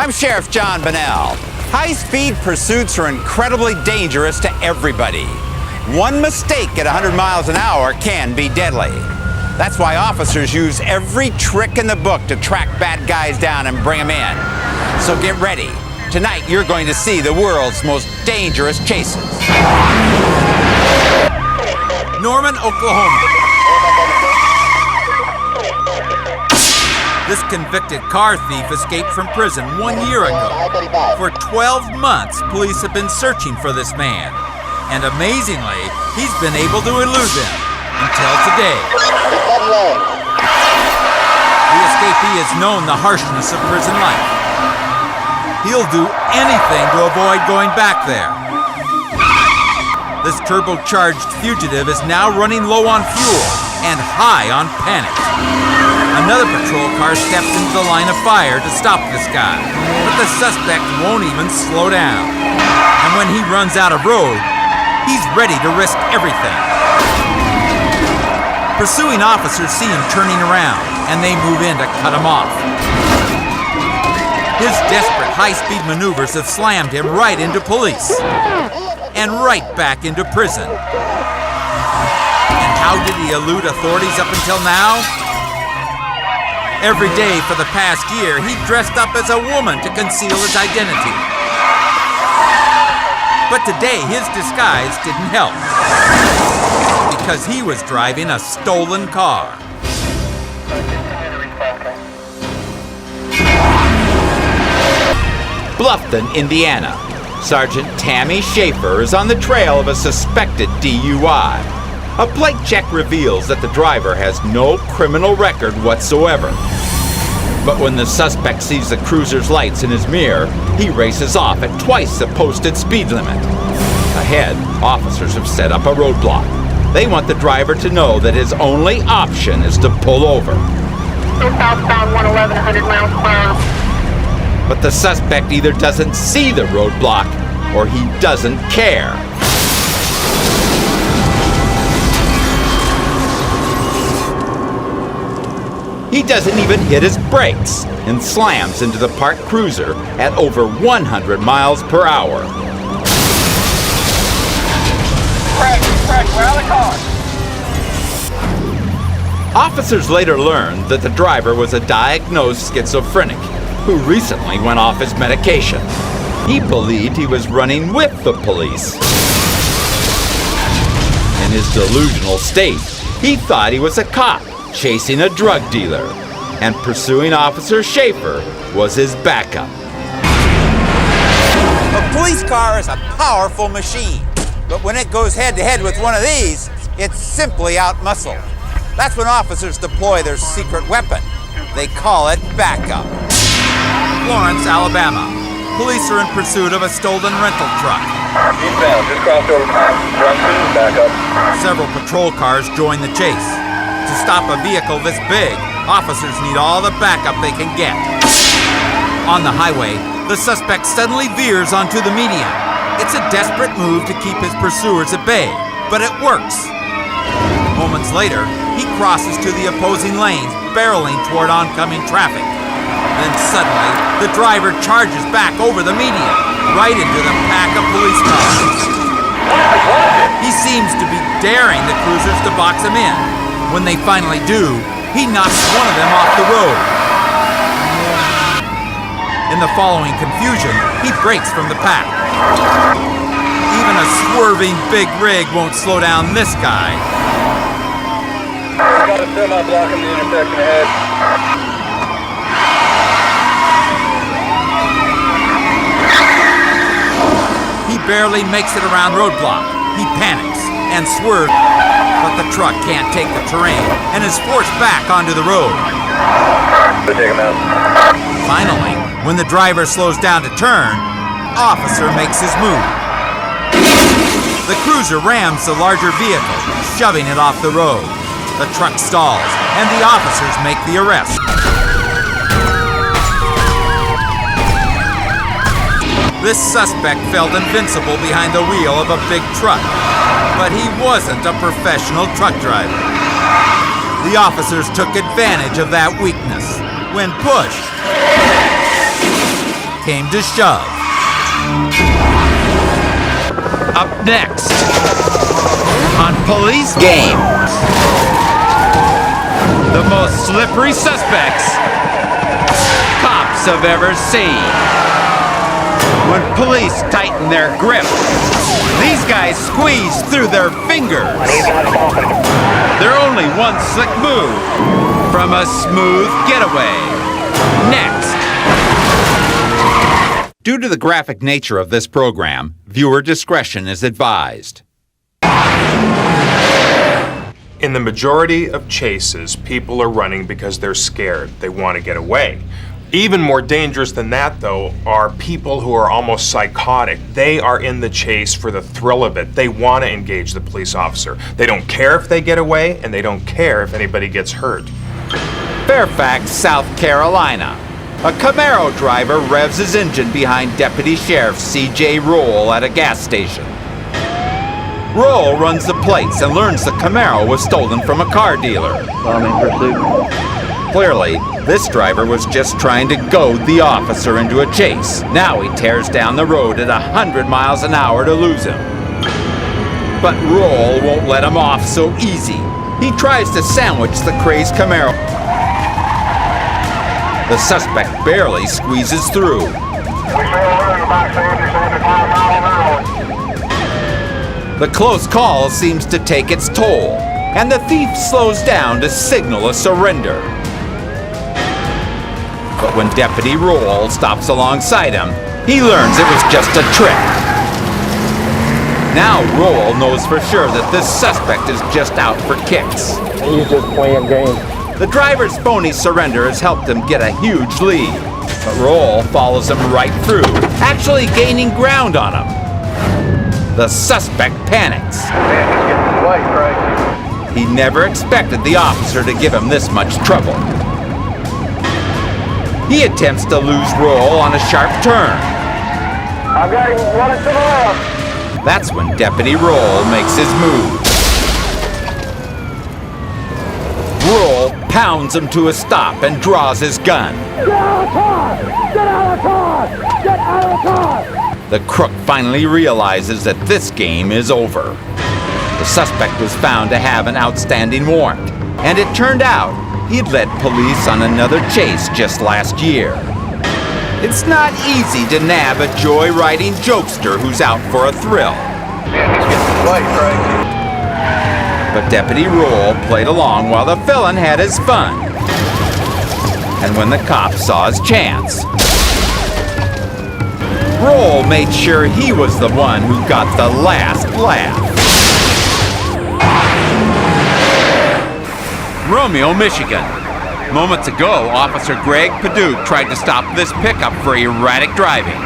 I'm Sheriff John Bunnell. High-speed pursuits are incredibly dangerous to everybody. One mistake at 100 miles an hour can be deadly. That's why officers use every trick in the book to track bad guys down and bring them in. So get ready. Tonight, you're going to see the world's most dangerous chases. Norman, Oklahoma. This convicted car thief escaped from prison 1 year ago. For 12 months, police have been searching for this man. And amazingly, he's been able to elude them until today. The escapee has known the harshness of prison life. He'll do anything to avoid going back there. This turbocharged fugitive is now running low on fuel and high on panic. Another patrol car steps into the line of fire to stop this guy, but the suspect won't even slow down. And when he runs out of road, he's ready to risk everything. Pursuing officers see him turning around, and they move in to cut him off. His desperate high-speed maneuvers have slammed him right into police, and right back into prison. And how did he elude authorities up until now? Every day for the past year, he dressed up as a woman to conceal his identity. But today, his disguise didn't help, because he was driving a stolen car. Bluffton, Indiana. Sergeant Tammy Schaefer is on the trail of a suspected DUI. A plate check reveals that the driver has no criminal record whatsoever. But when the suspect sees the cruiser's lights in his mirror, he races off at twice the posted speed limit. Ahead, officers have set up a roadblock. They want the driver to know that his only option is to pull over. Southbound 111, 100 miles per hour. But the suspect either doesn't see the roadblock or he doesn't care. He doesn't even hit his brakes and slams into the parked cruiser at over 100 miles per hour. Craig, we're out of the car. Officers later learned that the driver was a diagnosed schizophrenic who recently went off his medication. He believed he was running with the police. In his delusional state, he thought he was a cop chasing a drug dealer, and pursuing Officer Schaefer was his backup. A police car is a powerful machine, but when it goes head-to-head with one of these, it's simply out-muscled. That's when officers deploy their secret weapon. They call it backup. Florence, Alabama. Police are in pursuit of a stolen rental truck. Eastbound, just crossed over time. Run soon, back up. Several patrol cars join the chase. To stop a vehicle this big, officers need all the backup they can get. On the highway, the suspect suddenly veers onto the median. It's a desperate move to keep his pursuers at bay, but it works. Moments later, he crosses to the opposing lanes, barreling toward oncoming traffic. Then suddenly, the driver charges back over the median, right into the pack of police cars. He seems to be daring the cruisers to box him in. When they finally do, he knocks one of them off the road. In the following confusion, he breaks from the pack. Even a swerving big rig won't slow down this guy. Got a semi blocking the intersection ahead. He barely makes it around roadblock. He panics and swerves, but the truck can't take the terrain and is forced back onto the road. Take him out. Finally, when the driver slows down to turn, officer makes his move. The cruiser rams the larger vehicle, shoving it off the road. The truck stalls, and the officers make the arrest. This suspect felt invincible behind the wheel of a big truck, but he wasn't a professional truck driver. The officers took advantage of that weakness. When pushed, came to shove. Up next, on Police Game, the most slippery suspects cops have ever seen. When police tighten their grip, these guys squeeze through their fingers. They're only one slick move from a smooth getaway. Next. Due to the graphic nature of this program, viewer discretion is advised. In the majority of chases, people are running because they're scared. They want to get away. Even more dangerous than that, though, are people who are almost psychotic. They are in the chase for the thrill of it. They want to engage the police officer. They don't care if they get away, and they don't care if anybody gets hurt. Fairfax, South Carolina. A Camaro driver revs his engine behind Deputy Sheriff C.J. Roll at a gas station. Roll runs the plates and learns the Camaro was stolen from a car dealer. I'm in pursuit. Clearly, this driver was just trying to goad the officer into a chase. Now he tears down the road at 100 miles an hour to lose him. But Roll won't let him off so easy. He tries to sandwich the crazed Camaro. The suspect barely squeezes through. We saw running about 75 miles an hour. The close call seems to take its toll, and the thief slows down to signal a surrender. But when Deputy Roll stops alongside him, he learns it was just a trick. Now Roll knows for sure that this suspect is just out for kicks. He's just playing games. The driver's phony surrender has helped him get a huge lead, but Roll follows him right through, actually gaining ground on him. The suspect panics. Man, he's getting white, right? He never expected the officer to give him this much trouble. He attempts to lose Roll on a sharp turn. I've got him running to the left. That's when Deputy Roll makes his move. Roll pounds him to a stop and draws his gun. Get out of the car! Get out of the car! Get out of the car! The crook finally realizes that this game is over. The suspect was found to have an outstanding warrant, and it turned out he'd led police on another chase just last year. It's not easy to nab a joy-riding jokester who's out for a thrill. Man, he's getting white, right? But Deputy Roll played along while the villain had his fun. And when the cop saw his chance, Roll made sure he was the one who got the last laugh. Romeo, Michigan. Moments ago, Officer Greg Paduch tried to stop this pickup for erratic driving.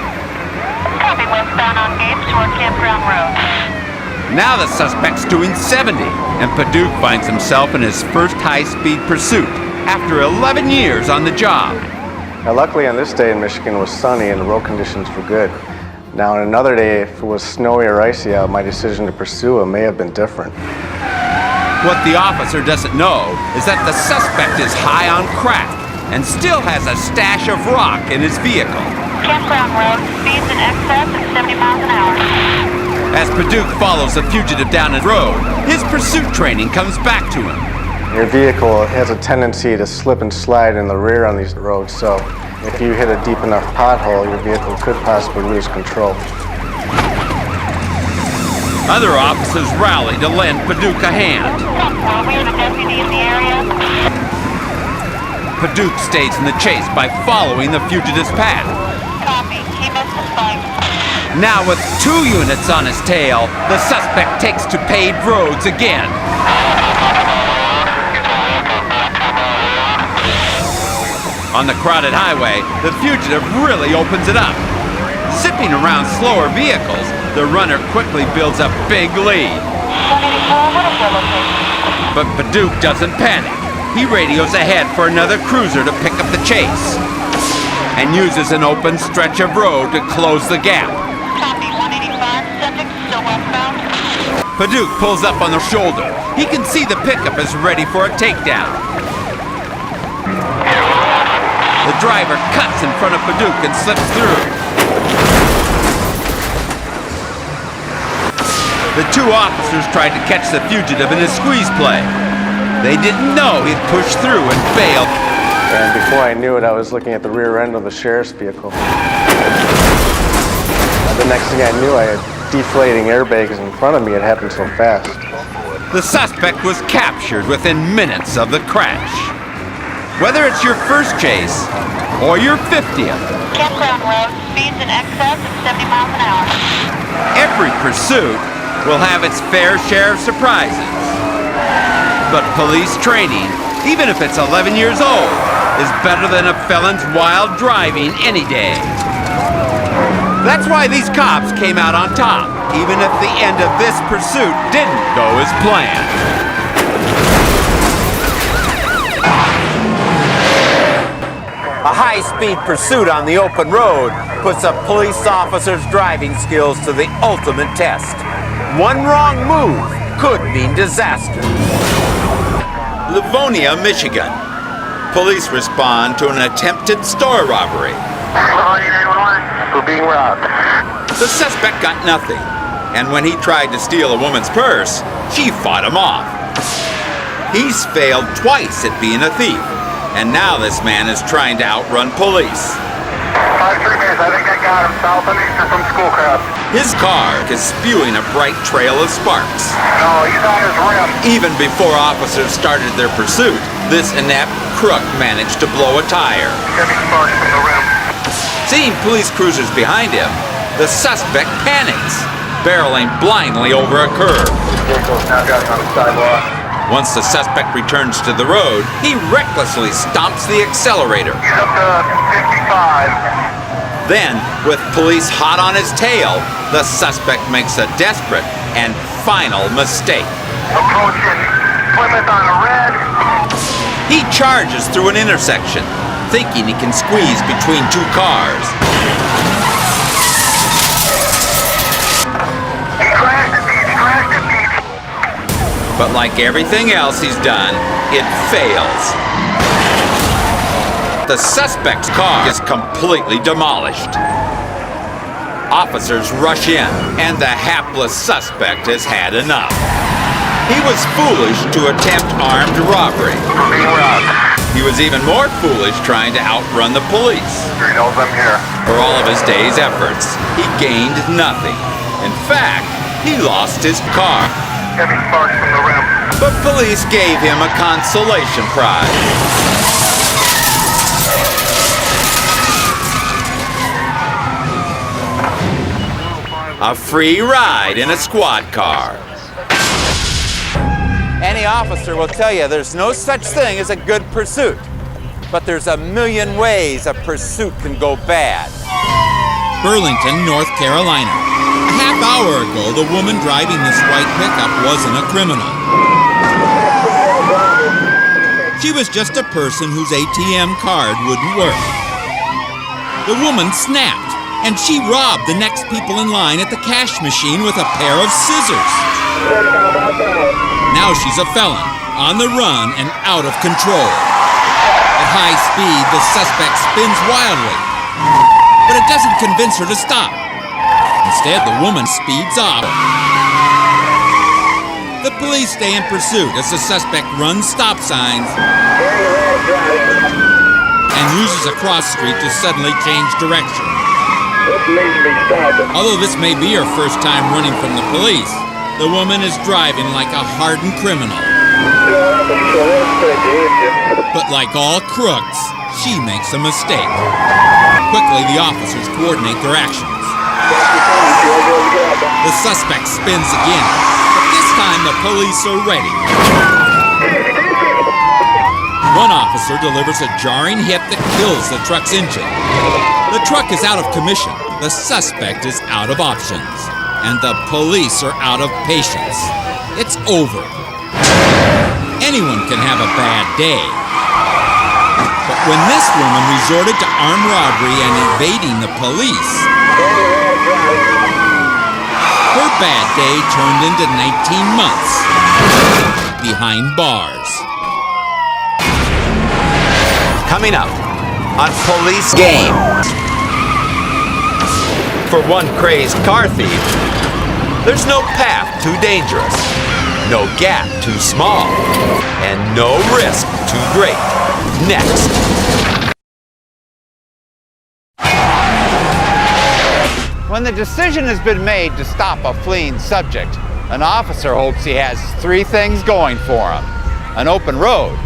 Copy westbound on Gates toward Campground Road. Now the suspect's doing 70, and Paduch finds himself in his first high-speed pursuit after 11 years on the job. Now, luckily on this day in Michigan it was sunny and the road conditions were good. Now on another day, if it was snowy or icy out, my decision to pursue him may have been different. What the officer doesn't know is that the suspect is high on crack and still has a stash of rock in his vehicle. Campground Road, speeds in excess of 70 miles an hour. As Paduch follows the fugitive down the road, his pursuit training comes back to him. Your vehicle has a tendency to slip and slide in the rear on these roads, so if you hit a deep enough pothole, your vehicle could possibly lose control. Other officers rally to lend Paduch a hand. We have a deputy in the area. Paduch stays in the chase by following the fugitive's path. Copy. He missed his fight. Now with 2 units on his tail, the suspect takes to paved roads again. On the crowded highway, the fugitive really opens it up. Zipping around slower vehicles, the runner quickly builds a big lead. 184, what is your location? But Paduch doesn't panic. He radios ahead for another cruiser to pick up the chase and uses an open stretch of road to close the gap. Copy. 185, subject still westbound. Paduch pulls up on the shoulder. He can see the pickup is ready for a takedown. The driver cuts in front of Paducah and slips through. The two officers tried to catch the fugitive in his squeeze play. They didn't know he'd pushed through and bailed. And before I knew it, I was looking at the rear end of the sheriff's vehicle. The next thing I knew, I had deflating airbags in front of me. It happened so fast. The suspect was captured within minutes of the crash. Whether it's your first chase or your 50th, Campground Road, speeds in excess of 70 miles an hour. every pursuit will have its fair share of surprises. But police training, even if it's 11 years old, is better than a felon's wild driving any day. That's why these cops came out on top, even if the end of this pursuit didn't go as planned. A high-speed pursuit on the open road puts a police officer's driving skills to the ultimate test. One wrong move could mean disaster. Livonia, Michigan. Police respond to an attempted store robbery. We're being robbed. The suspect got nothing, and when he tried to steal a woman's purse, she fought him off. He's failed twice at being a thief, and now this man is trying to outrun police. 5-3 minutes, I think I got him. South and eastern from Schoolcraft. His car is spewing a bright trail of sparks. No, he's on his rim. Even before officers started their pursuit, this inept crook managed to blow a tire. Heavy sparks from the rim. Seeing police cruisers behind him, the suspect panics, barreling blindly over a curb. Vehicle's now driving on the sidewalk. Once the suspect returns to the road, he recklessly stomps the accelerator. He's up to 55. Then, with police hot on his tail, the suspect makes a desperate and final mistake. Approaching Plymouth on a red. He charges through an intersection, thinking he can squeeze between two cars. He crashed it, Pete. But like everything else he's done, it fails. The suspect's car is completely demolished. Officers rush in, and the hapless suspect has had enough. He was foolish to attempt armed robbery. We're being robbed. He was even more foolish trying to outrun the police. He knows I'm here. For all of his day's efforts, he gained nothing. In fact, he lost his car. Heavy sparks from the rim. But police gave him a consolation prize. A free ride in a squad car. Any officer will tell you there's no such thing as a good pursuit. But there's a million ways a pursuit can go bad. Burlington, North Carolina. A half hour ago, the woman driving this white pickup wasn't a criminal. She was just a person whose ATM card wouldn't work. The woman snapped, and she robbed the next people in line at the cash machine with a pair of scissors. Now she's a felon, on the run and out of control. At high speed, the suspect spins wildly, but it doesn't convince her to stop. Instead, the woman speeds off. The police stay in pursuit as the suspect runs stop signs and uses a cross street to suddenly change direction. Although this may be her first time running from the police, the woman is driving like a hardened criminal. But like all crooks, she makes a mistake. Quickly, the officers coordinate their actions. The suspect spins again, but this time the police are ready. One officer delivers a jarring hit that kills the truck's engine. The truck is out of commission, the suspect is out of options, and the police are out of patience. It's over. Anyone can have a bad day. But when this woman resorted to armed robbery and evading the police, her bad day turned into 19 months behind bars. Coming up, on Police Game. For one crazed car thief, there's no path too dangerous, no gap too small, and no risk too great. Next. When the decision has been made to stop a fleeing subject, an officer hopes he has three things going for him: an open road,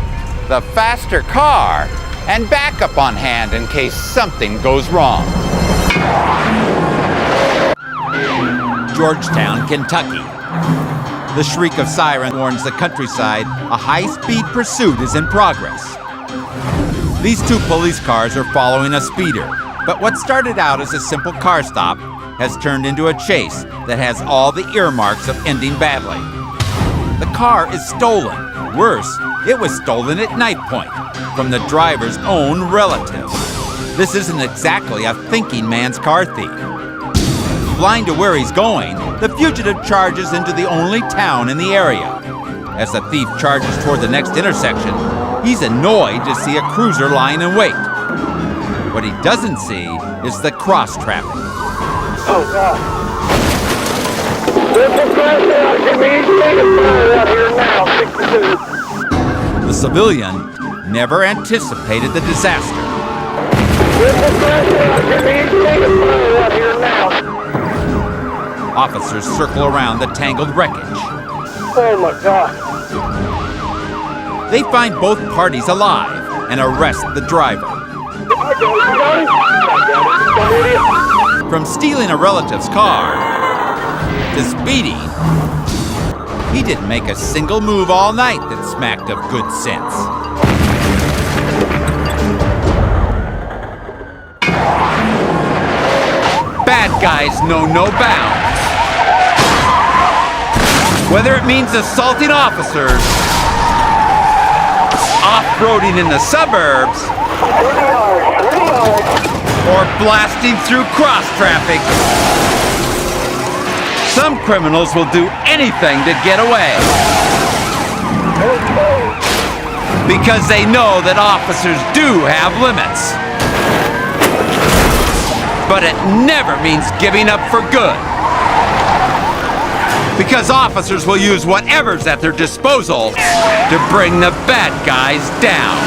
the faster car, and backup on hand in case something goes wrong. Georgetown, Kentucky. The shriek of siren warns the countryside a high-speed pursuit is in progress. These two police cars are following a speeder, but what started out as a simple car stop has turned into a chase that has all the earmarks of ending badly. The car is stolen. Worse, it was stolen at knife point from the driver's own relative. This isn't exactly a thinking man's car thief. Blind to where he's going, the fugitive charges into the only town in the area. As the thief charges toward the next intersection, he's annoyed to see a cruiser lying in wait. What he doesn't see is the cross traffic. Oh, God. There's a crash out. Give me anything to fire out here now. 62. The civilian never anticipated the disaster. There's a crash out. Give me anything to fire out here now. Officers circle around the tangled wreckage. Oh, my God. They find both parties alive and arrest the driver. I got it. From stealing a relative's car to speeding, he didn't make a single move all night that smacked of good sense. Bad guys know no bounds. Whether it means assaulting officers, off-roading in the suburbs, or blasting through cross traffic, some criminals will do anything to get away. Because they know that officers do have limits. But it never means giving up for good. Because officers will use whatever's at their disposal to bring the bad guys down.